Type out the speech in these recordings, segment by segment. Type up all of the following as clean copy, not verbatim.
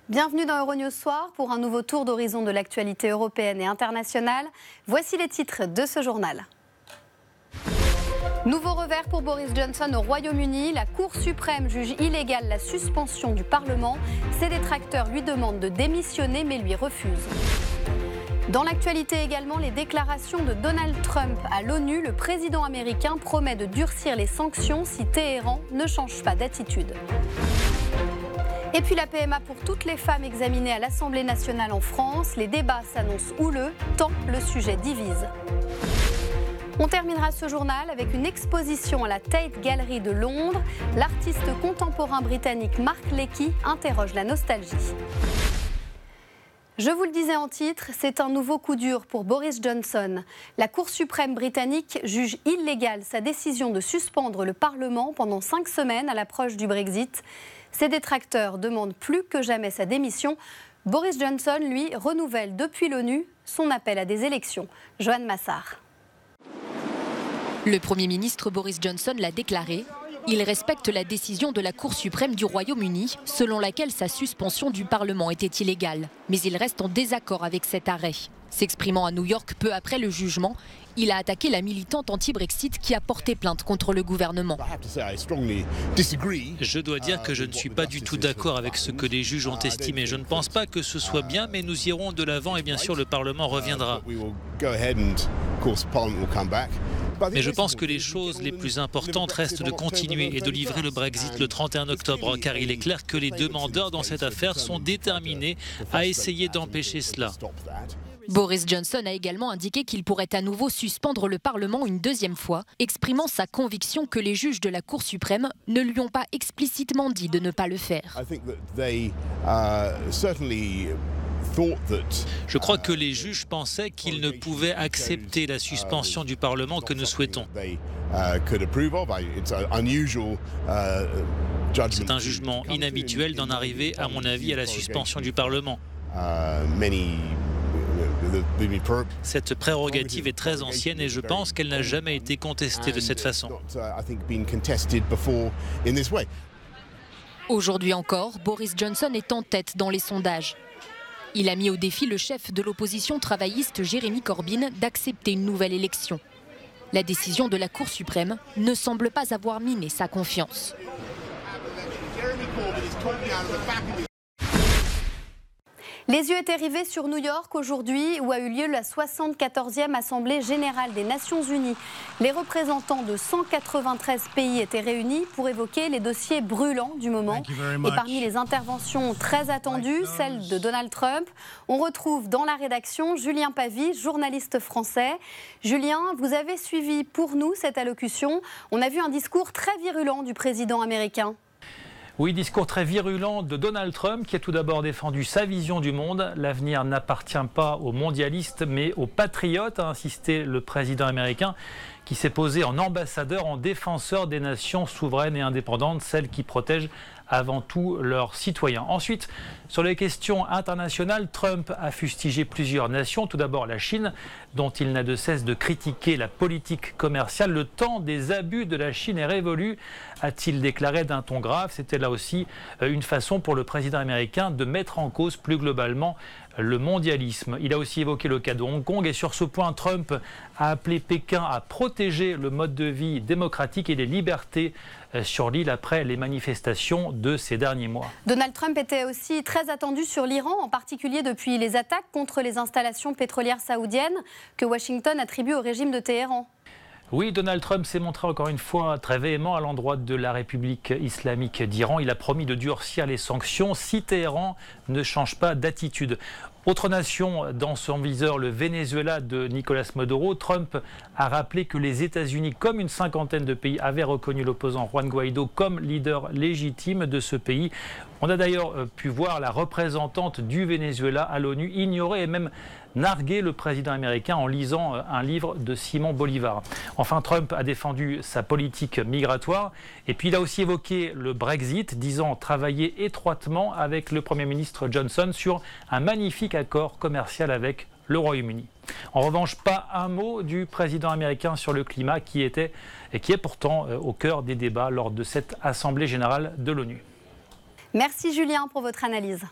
Bienvenue dans Euronews Soir pour un nouveau tour d'horizon de l'actualité européenne et internationale. Voici les titres de ce journal. Nouveau revers pour Boris Johnson au Royaume-Uni. La Cour suprême juge illégale la suspension du Parlement. Ses détracteurs lui demandent de démissionner mais lui refusent. Dans l'actualité également, les déclarations de Donald Trump à l'ONU. Le président américain promet de durcir les sanctions si Téhéran ne change pas d'attitude. Et puis la PMA pour toutes les femmes examinées à l'Assemblée nationale en France. Les débats s'annoncent houleux, tant le sujet divise. On terminera ce journal avec une exposition à la Tate Gallery de Londres. L'artiste contemporain britannique Mark Leakey interroge la nostalgie. Je vous le disais en titre, c'est un nouveau coup dur pour Boris Johnson. La Cour suprême britannique juge illégale sa décision de suspendre le Parlement pendant 5 semaines à l'approche du Brexit. Ses détracteurs demandent plus que jamais sa démission. Boris Johnson, lui, renouvelle depuis l'ONU son appel à des élections. Joanne Massard. Le Premier ministre Boris Johnson l'a déclaré. Il respecte la décision de la Cour suprême du Royaume-Uni, selon laquelle sa suspension du Parlement était illégale. Mais il reste en désaccord avec cet arrêt. S'exprimant à New York peu après le jugement, il a attaqué la militante anti-Brexit qui a porté plainte contre le gouvernement. Je dois dire que je ne suis pas du tout d'accord avec ce que les juges ont estimé. Je ne pense pas que ce soit bien, mais nous irons de l'avant et bien sûr le Parlement reviendra. Mais je pense que les choses les plus importantes restent de continuer et de livrer le Brexit le 31 octobre, car il est clair que les demandeurs dans cette affaire sont déterminés à essayer d'empêcher cela. Boris Johnson a également indiqué qu'il pourrait à nouveau suspendre le Parlement une deuxième fois, exprimant sa conviction que les juges de la Cour suprême ne lui ont pas explicitement dit de ne pas le faire. Je crois que les juges pensaient qu'ils ne pouvaient accepter la suspension du Parlement que nous souhaitons. C'est un jugement inhabituel d'en arriver, à mon avis, à la suspension du Parlement. Cette prérogative est très ancienne et je pense qu'elle n'a jamais été contestée de cette façon. Aujourd'hui encore, Boris Johnson est en tête dans les sondages. Il a mis au défi le chef de l'opposition travailliste Jeremy Corbyn d'accepter une nouvelle élection. La décision de la Cour suprême ne semble pas avoir miné sa confiance. Les yeux étaient rivés sur New York aujourd'hui où a eu lieu la 74e Assemblée générale des Nations Unies. Les représentants de 193 pays étaient réunis pour évoquer les dossiers brûlants du moment. Et parmi les interventions très attendues, celle de Donald Trump, on retrouve dans la rédaction Julien Pavy, journaliste français. Julien, vous avez suivi pour nous cette allocution. On a vu un discours très virulent du président américain. Oui, discours très virulent de Donald Trump qui a tout d'abord défendu sa vision du monde. L'avenir n'appartient pas aux mondialistes mais aux patriotes, a insisté le président américain qui s'est posé en ambassadeur, en défenseur des nations souveraines et indépendantes, celles qui protègent avant tout leurs citoyens. Ensuite, sur les questions internationales, Trump a fustigé plusieurs nations. Tout d'abord la Chine, dont il n'a de cesse de critiquer la politique commerciale. Le temps des abus de la Chine est révolu, a-t-il déclaré d'un ton grave. C'était là aussi une façon pour le président américain de mettre en cause plus globalement le mondialisme. Il a aussi évoqué le cas de Hong Kong et sur ce point, Trump a appelé Pékin à protéger le mode de vie démocratique et les libertés sur l'île après les manifestations de ces derniers mois. Donald Trump était aussi très attendu sur l'Iran, en particulier depuis les attaques contre les installations pétrolières saoudiennes que Washington attribue au régime de Téhéran. Oui, Donald Trump s'est montré encore une fois très véhément à l'endroit de la République islamique d'Iran. Il a promis de durcir les sanctions si Téhéran ne change pas d'attitude. Autre nation dans son viseur, le Venezuela de Nicolas Maduro. Trump a rappelé que les États-Unis, comme une cinquantaine de pays, avaient reconnu l'opposant Juan Guaido comme leader légitime de ce pays. On a d'ailleurs pu voir la représentante du Venezuela à l'ONU ignorer et même narguer le président américain en lisant un livre de Simon Bolivar. Enfin, Trump a défendu sa politique migratoire et puis il a aussi évoqué le Brexit, disant travailler étroitement avec le Premier ministre Johnson sur un magnifique accord commercial avec le Royaume-Uni. En revanche, pas un mot du président américain sur le climat qui était et qui est pourtant au cœur des débats lors de cette Assemblée générale de l'ONU. Merci Julien pour votre analyse.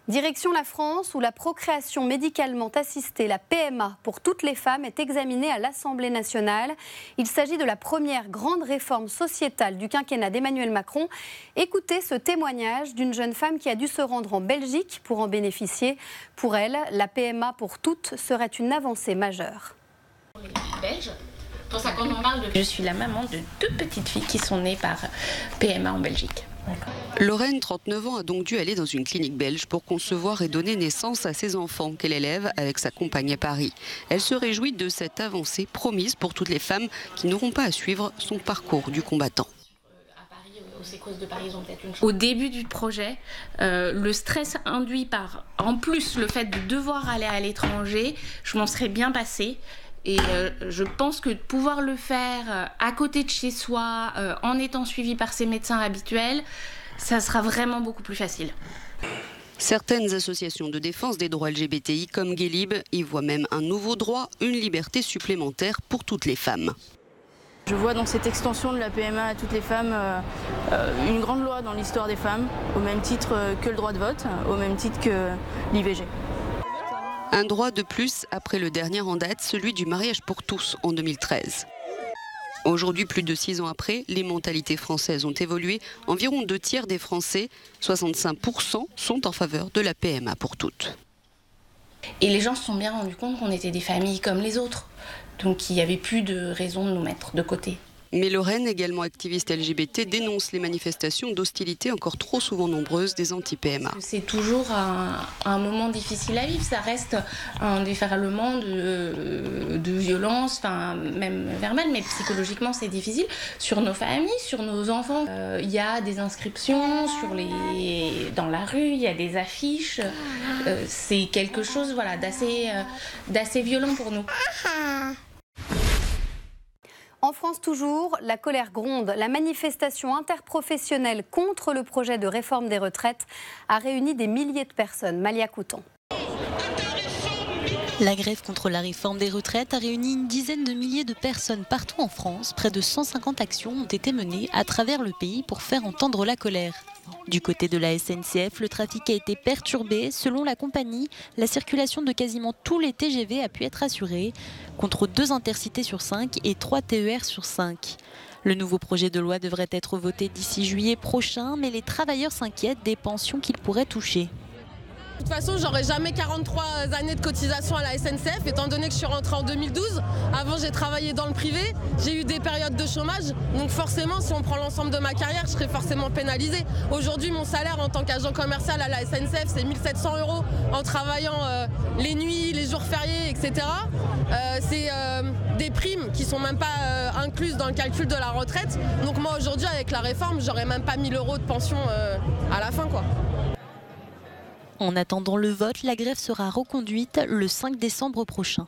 Direction la France où la procréation médicalement assistée, la PMA, pour toutes les femmes est examinée à l'Assemblée nationale. Il s'agit de la première grande réforme sociétale du quinquennat d'Emmanuel Macron. Écoutez ce témoignage d'une jeune femme qui a dû se rendre en Belgique pour en bénéficier. Pour elle, la PMA pour toutes serait une avancée majeure. Pour les Belges, pour ça quand on parle de... Je suis la maman de 2 petites filles qui sont nées par PMA en Belgique. Lorraine, 39 ans, a donc dû aller dans une clinique belge pour concevoir et donner naissance à ses enfants qu'elle élève avec sa compagne à Paris. Elle se réjouit de cette avancée promise pour toutes les femmes qui n'auront pas à suivre son parcours du combattant. Au début du projet, le stress induit par, en plus, le fait de devoir aller à l'étranger, je m'en serais bien passée. Et je pense que de pouvoir le faire à côté de chez soi, en étant suivi par ses médecins habituels, ça sera vraiment beaucoup plus facile. Certaines associations de défense des droits LGBTI comme Guélib y voient même un nouveau droit, une liberté supplémentaire pour toutes les femmes. Je vois dans cette extension de la PMA à toutes les femmes une grande loi dans l'histoire des femmes, au même titre que le droit de vote, au même titre que l'IVG. Un droit de plus après le dernier en date, celui du mariage pour tous en 2013. Aujourd'hui, plus de 6 ans après, les mentalités françaises ont évolué. Environ 2 tiers des Français, 65%, sont en faveur de la PMA pour toutes. Et les gens se sont bien rendus compte qu'on était des familles comme les autres. Donc il n'y avait plus de raison de nous mettre de côté. Mais Lorraine, également activiste LGBT, dénonce les manifestations d'hostilité encore trop souvent nombreuses des anti-PMA. C'est toujours un moment difficile à vivre, ça reste un déferlement de violence, enfin, même verbale, mais psychologiquement c'est difficile, sur nos familles, sur nos enfants. Il y a des inscriptions dans la rue, il y a des affiches, c'est quelque chose voilà, d'assez violent pour nous. En France toujours, la colère gronde. La manifestation interprofessionnelle contre le projet de réforme des retraites a réuni des milliers de personnes. Malia Coutan. La grève contre la réforme des retraites a réuni une dizaine de milliers de personnes partout en France. Près de 150 actions ont été menées à travers le pays pour faire entendre la colère. Du côté de la SNCF, le trafic a été perturbé. Selon la compagnie, la circulation de quasiment tous les TGV a pu être assurée, contre 2 intercités sur 5 et 3 TER sur 5. Le nouveau projet de loi devrait être voté d'ici juillet prochain, mais les travailleurs s'inquiètent des pensions qu'il pourrait toucher. De toute façon, j'aurais jamais 43 années de cotisation à la SNCF, étant donné que je suis rentrée en 2012. Avant, j'ai travaillé dans le privé, j'ai eu des périodes de chômage. Donc forcément, si on prend l'ensemble de ma carrière, je serais forcément pénalisée. Aujourd'hui, mon salaire en tant qu'agent commercial à la SNCF, c'est 1 700 € en travaillant les nuits, les jours fériés, etc. C'est des primes qui sont même pas incluses dans le calcul de la retraite. Donc moi, aujourd'hui, avec la réforme, j'aurais même pas 1 000 € de pension à la fin, quoi. En attendant le vote, la grève sera reconduite le 5 décembre prochain.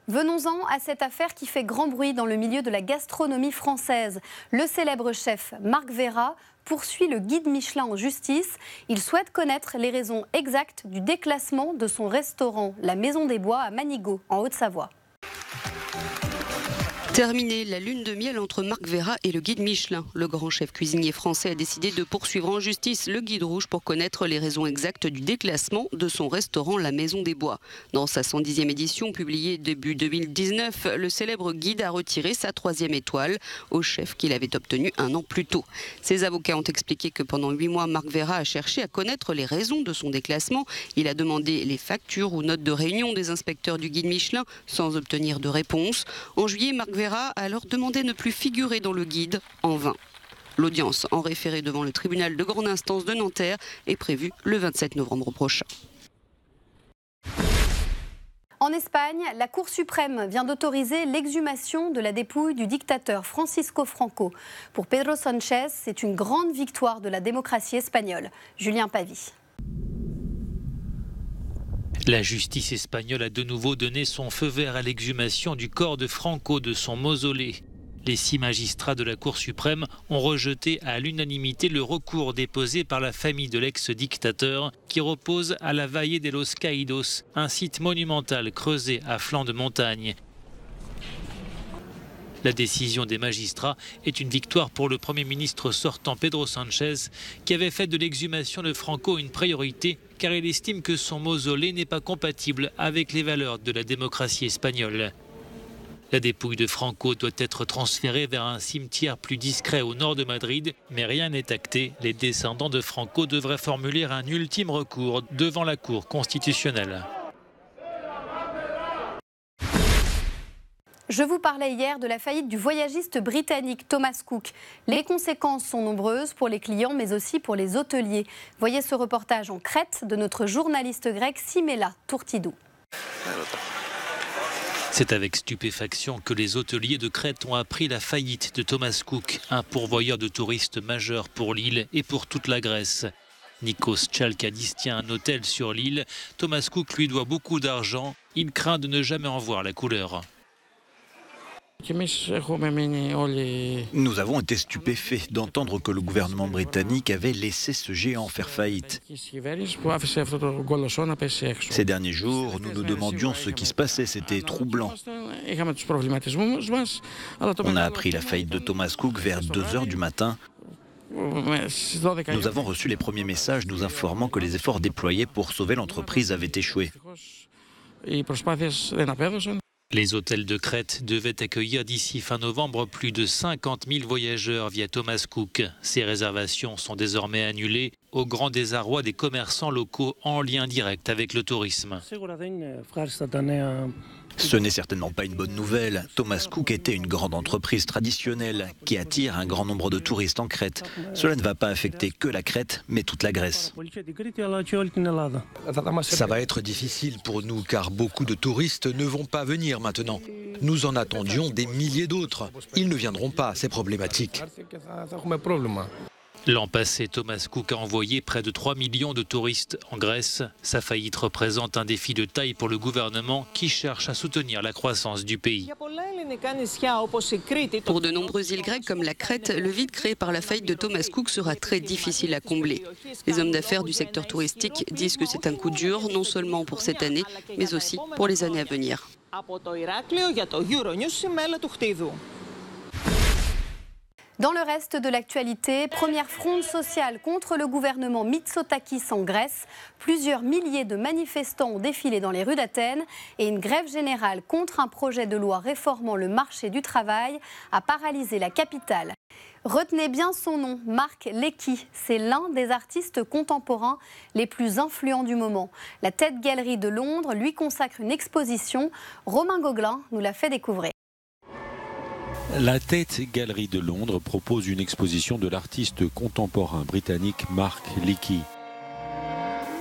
Venons-en à cette affaire qui fait grand bruit dans le milieu de la gastronomie française. Le célèbre chef Marc Verrat poursuit le guide Michelin en justice. Il souhaite connaître les raisons exactes du déclassement de son restaurant, la Maison des Bois à Manigot, en Haute-Savoie. Terminée la lune de miel entre Marc Verrat et le guide Michelin. Le grand chef cuisinier français a décidé de poursuivre en justice le guide rouge pour connaître les raisons exactes du déclassement de son restaurant La Maison des Bois. Dans sa 110e édition publiée début 2019, le célèbre guide a retiré sa 3e étoile au chef qu'il avait obtenu 1 an plus tôt. Ses avocats ont expliqué que pendant 8 mois, Marc Verrat a cherché à connaître les raisons de son déclassement. Il a demandé les factures ou notes de réunion des inspecteurs du guide Michelin sans obtenir de réponse. En juillet, Marc Verrat a alors demandé ne plus figurer dans le guide, en vain. L'audience en référé devant le tribunal de grande instance de Nanterre est prévue le 27 novembre prochain. En Espagne, la Cour suprême vient d'autoriser l'exhumation de la dépouille du dictateur Francisco Franco. Pour Pedro Sánchez, c'est une grande victoire de la démocratie espagnole. Julien Pavy. La justice espagnole a de nouveau donné son feu vert à l'exhumation du corps de Franco de son mausolée. Les 6 magistrats de la Cour suprême ont rejeté à l'unanimité le recours déposé par la famille de l'ex-dictateur qui repose à la Valle de los Caídos, un site monumental creusé à flanc de montagne. La décision des magistrats est une victoire pour le Premier ministre sortant Pedro Sánchez, qui avait fait de l'exhumation de Franco une priorité, car il estime que son mausolée n'est pas compatible avec les valeurs de la démocratie espagnole. La dépouille de Franco doit être transférée vers un cimetière plus discret au nord de Madrid, mais rien n'est acté. Les descendants de Franco devraient formuler un ultime recours devant la Cour constitutionnelle. Je vous parlais hier de la faillite du voyagiste britannique Thomas Cook. Les conséquences sont nombreuses pour les clients, mais aussi pour les hôteliers. Voyez ce reportage en Crète de notre journaliste grec Simela Tourtidou. C'est avec stupéfaction que les hôteliers de Crète ont appris la faillite de Thomas Cook, un pourvoyeur de touristes majeur pour l'île et pour toute la Grèce. Nikos Tchalkadis tient un hôtel sur l'île. Thomas Cook lui doit beaucoup d'argent. Il craint de ne jamais en voir la couleur. Nous avons été stupéfaits d'entendre que le gouvernement britannique avait laissé ce géant faire faillite. Ces derniers jours, nous nous demandions ce qui se passait, c'était troublant. On a appris la faillite de Thomas Cook vers 2 h du matin. Nous avons reçu les premiers messages nous informant que les efforts déployés pour sauver l'entreprise avaient échoué. Les hôtels de Crète devaient accueillir d'ici fin novembre plus de 50 000 voyageurs via Thomas Cook. Ces réservations sont désormais annulées au grand désarroi des commerçants locaux en lien direct avec le tourisme. Ce n'est certainement pas une bonne nouvelle. Thomas Cook était une grande entreprise traditionnelle qui attire un grand nombre de touristes en Crète. Cela ne va pas affecter que la Crète, mais toute la Grèce. Ça va être difficile pour nous car beaucoup de touristes ne vont pas venir maintenant. Nous en attendions des milliers d'autres. Ils ne viendront pas, c'est problématique. L'an passé, Thomas Cook a envoyé près de 3 millions de touristes en Grèce. Sa faillite représente un défi de taille pour le gouvernement qui cherche à soutenir la croissance du pays. Pour de nombreuses îles grecques comme la Crète, le vide créé par la faillite de Thomas Cook sera très difficile à combler. Les hommes d'affaires du secteur touristique disent que c'est un coup dur, non seulement pour cette année, mais aussi pour les années à venir. Dans le reste de l'actualité, première fronde sociale contre le gouvernement Mitsotakis en Grèce. Plusieurs milliers de manifestants ont défilé dans les rues d'Athènes et une grève générale contre un projet de loi réformant le marché du travail a paralysé la capitale. Retenez bien son nom, Marc Lecký. C'est l'un des artistes contemporains les plus influents du moment. La Tate Gallery de Londres lui consacre une exposition. Romain Gauguelin nous l'a fait découvrir. La Tate Gallery de Londres propose une exposition de l'artiste contemporain britannique Marc Lecký.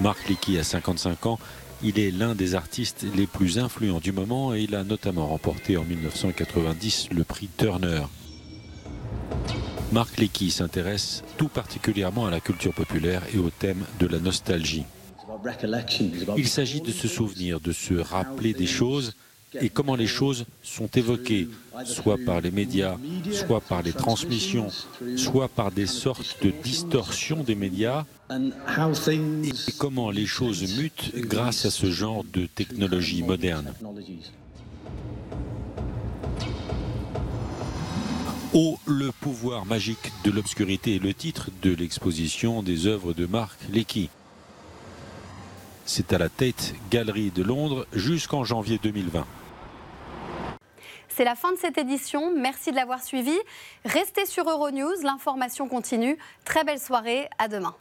Marc Lecký a 55 ans, il est l'un des artistes les plus influents du moment et il a notamment remporté en 1990 le prix Turner. Marc Lecký s'intéresse tout particulièrement à la culture populaire et au thème de la nostalgie. Il s'agit de se souvenir, de se rappeler des choses et comment les choses sont évoquées, soit par les médias, soit par les transmissions, soit par des sortes de distorsions des médias, et comment les choses mutent grâce à ce genre de technologie moderne. Oh, le pouvoir magique de l'obscurité est le titre de l'exposition des œuvres de Marc Lecký. C'est à la Tate Gallery de Londres jusqu'en janvier 2020. C'est la fin de cette édition. Merci de l'avoir suivi. Restez sur Euronews, l'information continue. Très belle soirée, à demain.